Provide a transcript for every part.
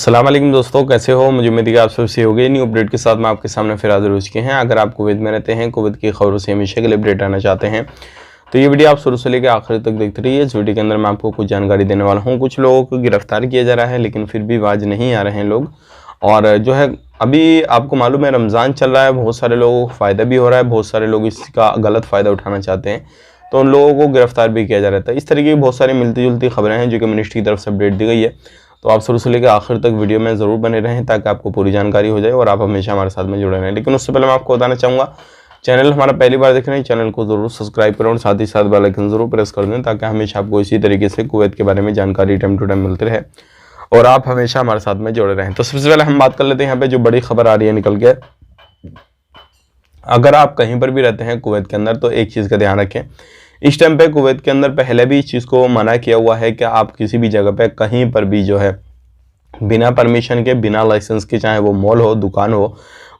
अस्सलाम वालेकुम दोस्तों, कैसे हो। मुझे उम्मीद है कि आप सब सही हो गए। न्यू अपडेट के साथ मैं आपके सामने फिर हाजिर हो चुके हैं। अगर आप कुवैत में रहते हैं, कुवैत की खबरों से हमेशा के लिए अपडेट आना चाहते हैं तो ये वीडियो आप शुरू से लेकर आखिर तक देखते रहिए। इस वीडियो के अंदर मैं आपको कुछ जानकारी देने वाला हूँ। कुछ लोगों को गिरफ्तार किया जा रहा है लेकिन फिर भी बाज नहीं आ रहे हैं लोग। और जो है अभी आपको मालूम है रमज़ान चल रहा है, बहुत सारे लोगों को फ़ायदा भी हो रहा है, बहुत सारे लोग इसका गलत फ़ायदा उठाना चाहते हैं तो उन लोगों को गिरफ्तार भी किया जा रहा है। इस तरीके की बहुत सारी मिलती जुलती खबरें हैं जो कि मिनिस्ट्री की तरफ से अपडेट दी गई है। तो आप शुरू से लेकर आखिर तक वीडियो में ज़रूर बने रहें ताकि आपको पूरी जानकारी हो जाए और आप हमेशा हमारे साथ में जुड़े रहें। लेकिन उससे पहले मैं आपको बताना चाहूँगा, चैनल हमारा पहली बार देख रहे हैं, चैनल को ज़रूर सब्सक्राइब करें और साथ ही साथ बेल आइकन ज़रूर प्रेस कर दें ताकि हमेशा आपको इसी तरीके से कुवैत के बारे में जानकारी टाइम टू टाइम मिलती रहे और आप हमेशा हमारे साथ में जुड़े रहें। तो सबसे पहले हम बात कर लेते हैं यहाँ पे जो बड़ी खबर आ रही है निकल के। अगर आप कहीं पर भी रहते हैं कुवैत के अंदर तो एक चीज़ का ध्यान रखें, इस टाइम पे कुवैत के अंदर पहले भी इस चीज़ को मना किया हुआ है कि आप किसी भी जगह पे कहीं पर भी जो है बिना परमिशन के, बिना लाइसेंस के, चाहे वो मॉल हो, दुकान हो,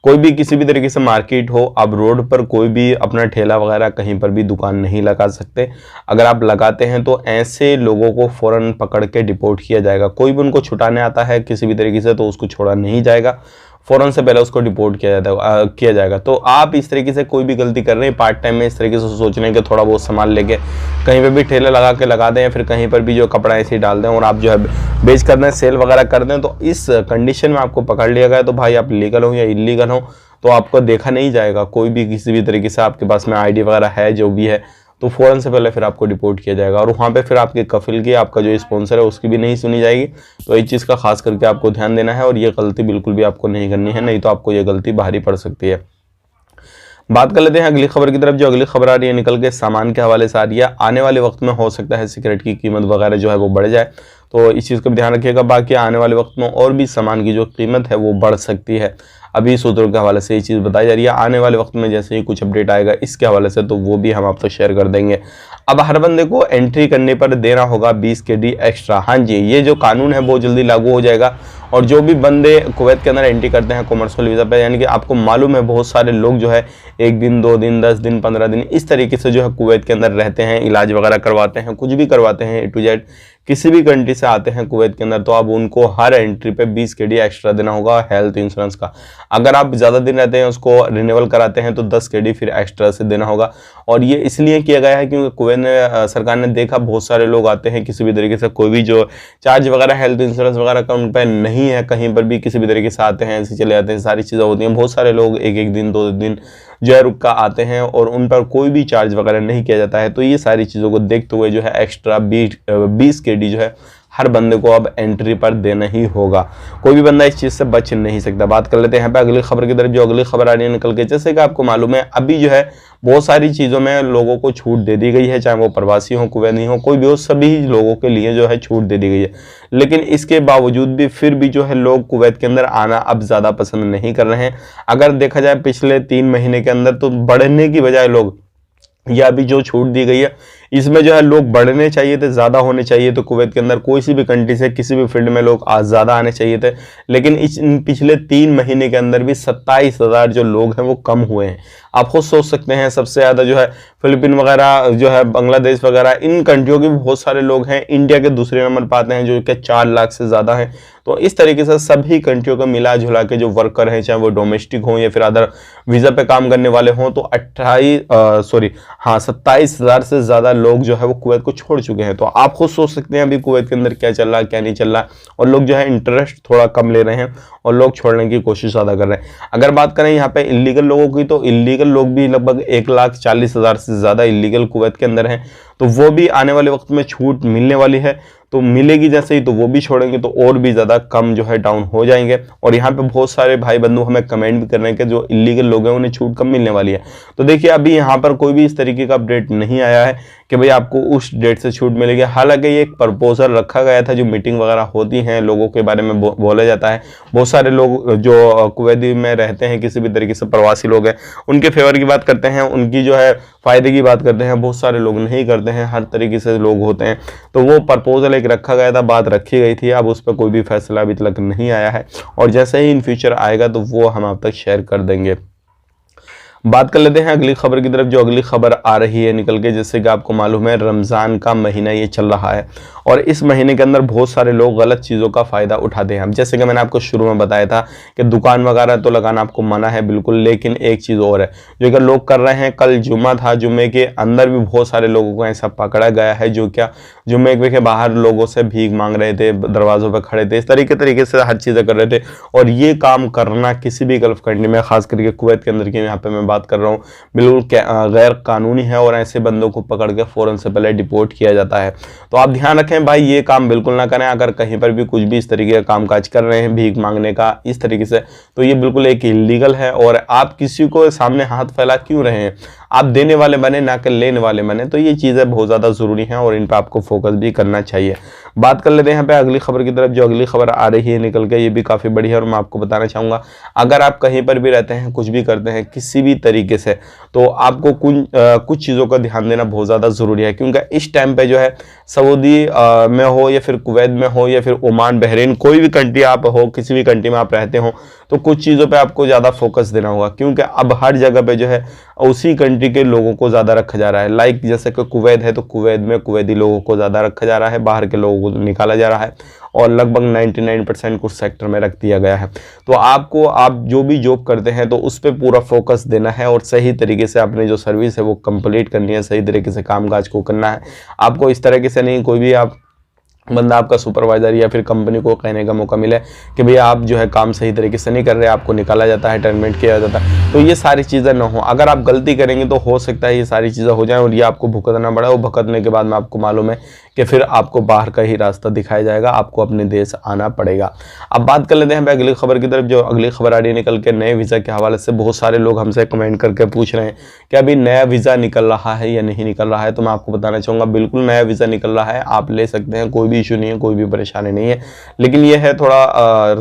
कोई भी किसी भी तरीके से मार्केट हो, आप रोड पर कोई भी अपना ठेला वगैरह कहीं पर भी दुकान नहीं लगा सकते। अगर आप लगाते हैं तो ऐसे लोगों को फ़ौरन पकड़ के डिपोर्ट किया जाएगा। कोई भी उनको छुटाने आता है किसी भी तरीके से तो उसको छोड़ा नहीं जाएगा, फ़ौरन से पहले उसको डिपोर्ट किया जाएगा। तो आप इस तरीके से कोई भी गलती कर रहे हैं पार्ट टाइम में, इस तरीके से सोच रहे हैं कि थोड़ा बहुत सामान लेके कहीं पे भी ठेले लगा के लगा दें या फिर कहीं पर भी जो कपड़ा ऐसे ही डाल दें और आप जो है बेच कर दें, सेल वगैरह कर दें, तो इस कंडीशन में आपको पकड़ लिया गया तो भाई आप लीगल हो या इलीगल हो तो आपको देखा नहीं जाएगा। कोई भी किसी भी तरीके से आपके पास में आईडी वगैरह है जो भी है तो फ़ौरन से पहले फिर आपको डिपोर्ट किया जाएगा और वहाँ पे फिर आपके कफिल की, आपका जो स्पॉन्सर है उसकी भी नहीं सुनी जाएगी। तो इस चीज़ का खास करके आपको ध्यान देना है और ये गलती बिल्कुल भी आपको नहीं करनी है, नहीं तो आपको ये गलती भारी पड़ सकती है। बात कर लेते हैं अगली खबर की तरफ। जो अगली खबर आ रही है निकल के सामान के हवाले से आ रही है। आने वाले वक्त में हो सकता है सिगरेट की कीमत वगैरह जो है वो बढ़ जाए, तो इस चीज़ का भी ध्यान रखिएगा। बाकी आने वाले वक्त में और भी सामान की जो कीमत है वो बढ़ सकती है। अभी सूत्रों के हवाले से ये चीज़ बताई जा रही है। आने वाले वक्त में जैसे ही कुछ अपडेट आएगा इसके हवाले से तो वो भी हम आप तक शेयर कर देंगे। अब हर बंदे को एंट्री करने पर देना होगा 20 KD एक्स्ट्रा। हाँ जी, ये जो कानून है बहुत जल्दी लागू हो जाएगा और जो भी बंदे कुवैत के अंदर एंट्री करते हैं कमर्शियल वीज़ा पे, यानी कि आपको मालूम है बहुत सारे लोग जो है 1 दिन, 2 दिन, 10 दिन, 15 दिन इस तरीके से जो है कुवैत के अंदर रहते हैं, इलाज वगैरह करवाते हैं, कुछ भी करवाते हैं, A to Z किसी भी कंट्री से आते हैं कुवैत के अंदर, तो अब उनको हर एंट्री पे 20 KD एक्स्ट्रा देना होगा हेल्थ इंश्योरेंस का। अगर आप ज़्यादा दिन रहते हैं उसको रिन्यूअल कराते हैं तो 10 KD फिर एक्स्ट्रा से देना होगा। और ये इसलिए किया गया है क्योंकि कुवैत ने सरकार ने देखा बहुत सारे लोग आते हैं किसी भी तरीके से, कोई भी जो चार्ज वगैरह हेल्थ इंश्योरेंस वगैरह का उन पर नहीं है, कहीं पर भी किसी भी तरीके से आते हैं, ऐसे चले जाते हैं, सारी चीज़ें होती हैं। बहुत सारे लोग 1-1 दिन, 2 दिन जो है रुक का आते हैं और उन पर कोई भी चार्ज वगैरह नहीं किया जाता है। तो ये सारी चीज़ों को देखते हुए जो है एक्स्ट्रा 20 KD जो है हर बंदे को अब एंट्री पर देना ही होगा। कोई भी बंदा इस चीज़ से बच नहीं सकता। बात कर लेते हैं यहाँ पे अगली खबर की तरफ। जो अगली खबर आ रही है निकल के, जैसे कि आपको मालूम है अभी जो है बहुत सारी चीज़ों में लोगों को छूट दे दी गई है, चाहे वो प्रवासी हो, कुवैती हो, कोई भी हो, सभी लोगों के लिए जो है छूट दे दी गई है। लेकिन इसके बावजूद भी फिर भी जो है लोग कुवैत के अंदर आना अब ज़्यादा पसंद नहीं कर रहे हैं। अगर देखा जाए पिछले 3 महीने के अंदर तो बढ़ने की बजाय लोग, या अभी जो छूट दी गई है इसमें जो है लोग बढ़ने चाहिए थे, ज़्यादा होने चाहिए। तो कुवैत के अंदर कोई सी भी कंट्री से किसी भी फील्ड में लोग ज़्यादा आने चाहिए थे, लेकिन इस पिछले 3 महीने के अंदर भी 27,000 जो लोग हैं वो कम हुए हैं। आप खुद सोच सकते हैं सबसे ज़्यादा जो है फिलिपीन वगैरह, जो है बांग्लादेश वगैरह, इन कंट्रियों के भी बहुत सारे लोग हैं। इंडिया के दूसरे नंबर पर आते हैं जो कि 4 लाख से ज़्यादा हैं। तो इस तरीके से सभी कंट्रियों को मिला जुला के जो वर्कर हैं, चाहे वो डोमेस्टिक हों या फिर अदर वीज़ा पे काम करने वाले हों, तो 27,000 से ज़्यादा लोग जो है वो कुवैत को छोड़ चुके हैं। तो आप खुद सोच सकते हैं अभी कुवैत के अंदर क्या चल रहा है, क्या नहीं चल रहा है, और लोग जो है इंटरेस्ट थोड़ा कम ले रहे हैं और लोग छोड़ने की कोशिश ज़्यादा कर रहे हैं। अगर बात करें यहाँ पे इलीगल लोगों की, तो इलीगल लोग भी लगभग 1,40,000 से ज़्यादा इलीगल कुवैत के अंदर हैं। तो वो भी आने वाले वक्त में छूट मिलने वाली है, तो मिलेगी जैसे ही तो वो भी छोड़ेंगे तो और भी ज़्यादा कम जो है डाउन हो जाएंगे। और यहाँ पे बहुत सारे भाई बंधु हमें कमेंट भी कर रहे हैं कि जो इलीगल लोग हैं उन्हें छूट कम मिलने वाली है। तो देखिए अभी यहाँ पर कोई भी इस तरीके का अपडेट नहीं आया है कि भाई आपको उस डेट से छूट मिलेगी। हालांकि ये एक प्रपोजल रखा गया था, जो मीटिंग वगैरह होती हैं लोगों के बारे में बोला जाता है। बहुत सारे लोग जो कुवैती में रहते हैं किसी भी तरीके से प्रवासी लोग हैं, उनके फेवर की बात करते हैं, उनकी जो है फ़ायदे की बात करते हैं। बहुत सारे लोग नहीं करते हैं, हर तरीके से लोग होते हैं। तो वो प्रपोजल एक रखा गया था, बात रखी गई थी। अब उस पर कोई भी फैसला अभी तक नहीं आया है और जैसे ही इन फ्यूचर आएगा तो वो हम आप तक शेयर कर देंगे। बात कर लेते हैं अगली खबर की तरफ। जो अगली खबर आ रही है निकल के, जैसे कि आपको मालूम है रमज़ान का महीना ये चल रहा है और इस महीने के अंदर बहुत सारे लोग गलत चीज़ों का फ़ायदा उठाते हैं। अब जैसे कि मैंने आपको शुरू में बताया था कि दुकान वगैरह तो लगाना आपको मना है बिल्कुल, लेकिन एक चीज़ और है जो अगर लोग कर रहे हैं। कल जुम्मा था, जुम्मे के अंदर भी बहुत सारे लोगों को ऐसा पकड़ा गया है जो क्या जुम्मे के बाहर लोगों से भीख मांग रहे थे, दरवाज़ों पर खड़े थे, इस तरीके से हर चीज़ें कर रहे थे। और ये काम करना किसी भी गल्फ़ कंट्री में, खास करके कुवैत के अंदर की यहाँ पे मैं बात कर रहा हूँ, बिल्कुल गैर कानूनी है और ऐसे बंदों को पकड़ के फ़ौरन से पहले डिपोर्ट किया जाता है। तो आप ध्यान रखें भाई, ये काम बिल्कुल ना करें। अगर कहीं पर भी कुछ भी इस तरीके का कामकाज कर रहे हैं भीख मांगने का इस तरीके से, तो ये बिल्कुल एक इलीगल है। और आप किसी को सामने हाथ फैला क्यों रहे हैं, आप देने वाले बने ना कि लेने वाले बने। तो ये चीज़ें बहुत ज़्यादा ज़रूरी हैं और इन पर आपको फोकस भी करना चाहिए। बात कर लेते हैं यहाँ पे अगली खबर की तरफ। जो अगली खबर आ रही है निकल के, ये भी काफ़ी बड़ी है और मैं आपको बताना चाहूँगा, अगर आप कहीं पर भी रहते हैं, कुछ भी करते हैं किसी भी तरीके से, तो आपको कुछ चीज़ों का ध्यान देना बहुत ज़्यादा ज़रूरी है। क्योंकि इस टाइम पे जो है सऊदी में हो या फिर कुवैत में हो या फिर ओमान, बहरीन, कोई भी कंट्री आप हो, किसी भी कंट्री में आप रहते हो, तो कुछ चीज़ों पे आपको ज़्यादा फोकस देना होगा। क्योंकि अब हर जगह पे जो है उसी कंट्री के लोगों को ज़्यादा रखा जा रहा है। लाइक जैसे कि कुवैत है तो कुवैत में कुवैती लोगों को ज़्यादा रखा जा रहा है, बाहर के लोगों को निकाला जा रहा है और लगभग 99% कुछ सेक्टर में रख दिया गया है। तो आप जो भी जॉब करते हैं तो उस पर पूरा फोकस देना है और सही तरीके से अपनी जो सर्विस है वो कंप्लीट करनी है, सही तरीके से कामकाज को करना है। आपको इस तरीके से नहीं कोई भी बंदा आपका सुपरवाइजर या फिर कंपनी को कहने का मौका मिले कि भैया आप जो है काम सही तरीके से नहीं कर रहे, आपको निकाला जाता है, टर्मिनेट किया जाता है। तो ये सारी चीज़ें ना हो। अगर आप गलती करेंगे तो हो सकता है ये सारी चीज़ें हो जाएं और ये आपको भुगतना पड़ा। और भुगतने के बाद में आपको मालूम है कि फिर आपको बाहर का ही रास्ता दिखाया जाएगा, आपको अपने देश आना पड़ेगा। अब बात कर लेते हैं अगली खबर की तरफ। जो अगली खबर आ रही है निकल के, नए वीज़ा के हवाले से बहुत सारे लोग हमसे कमेंट करके पूछ रहे हैं कि अभी नया वीज़ा निकल रहा है या नहीं निकल रहा है। तो मैं आपको बताना चाहूँगा, बिल्कुल नया वीज़ा निकल रहा है, आप ले सकते हैं, कोई भी इशू नहीं है, कोई भी परेशानी नहीं है। लेकिन यह है थोड़ा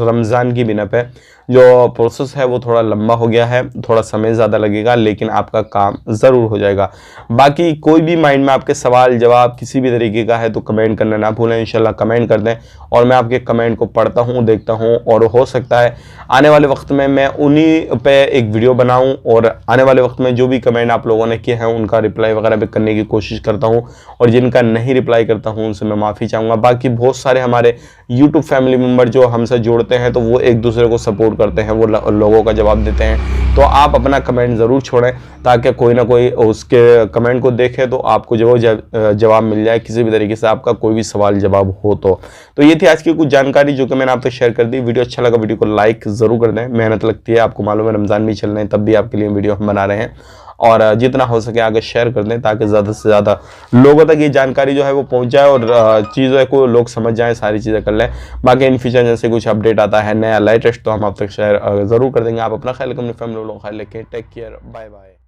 रमज़ान की बिना पे जो प्रोसेस है वो थोड़ा लंबा हो गया है, थोड़ा समय ज़्यादा लगेगा, लेकिन आपका काम ज़रूर हो जाएगा। बाकी कोई भी माइंड में आपके सवाल जवाब किसी भी तरीके का है तो कमेंट करना ना भूलें। इंशाल्लाह कमेंट कर दें और मैं आपके कमेंट को पढ़ता हूँ, देखता हूँ और हो सकता है आने वाले वक्त में मैं उन्हीं पे एक वीडियो बनाऊँ और आने वाले वक्त में जो भी कमेंट आप लोगों ने किए हैं उनका रिप्लाई वगैरह भी करने की कोशिश करता हूँ और जिनका नहीं रिप्लाई करता हूँ उनसे मैं माफ़ी चाहूँगा। बाकी बहुत सारे हमारे यूट्यूब फैमिली मेम्बर जो हमसे जोड़ते हैं तो वो एक दूसरे को सपोर्ट करते हैं, वो लोगों का जवाब देते हैं। तो आप अपना कमेंट ज़रूर छोड़ें ताकि कोई ना कोई उसके कमेंट को देखे तो आपको जो जवाब मिल जाए किसी भी तरीके से, आपका कोई भी सवाल जवाब हो। तो ये थी आज की कुछ जानकारी जो कि मैंने आप तक शेयर कर दी। वीडियो अच्छा लगा वीडियो को लाइक ज़रूर कर दें, मेहनत लगती है, आपको मालूम है रमज़ान भी चल रहे हैं तब भी आपके लिए वीडियो हम बना रहे हैं। और जितना हो सके आगे शेयर कर दें ताकि ज़्यादा से ज़्यादा लोगों तक ये जानकारी जो है वो पहुंच जाए और चीज़ों को लोग समझ जाएं, सारी चीज़ें कर लें। बाकी इन फ्यूचर जैसे कुछ अपडेट आता है नया लेटेस्ट तो हम आप तक शेयर ज़रूर कर देंगे। आप अपना ख्याल रखें, अपनी फैमिली लोगों का ख्याल रखें। Take care, bye bye.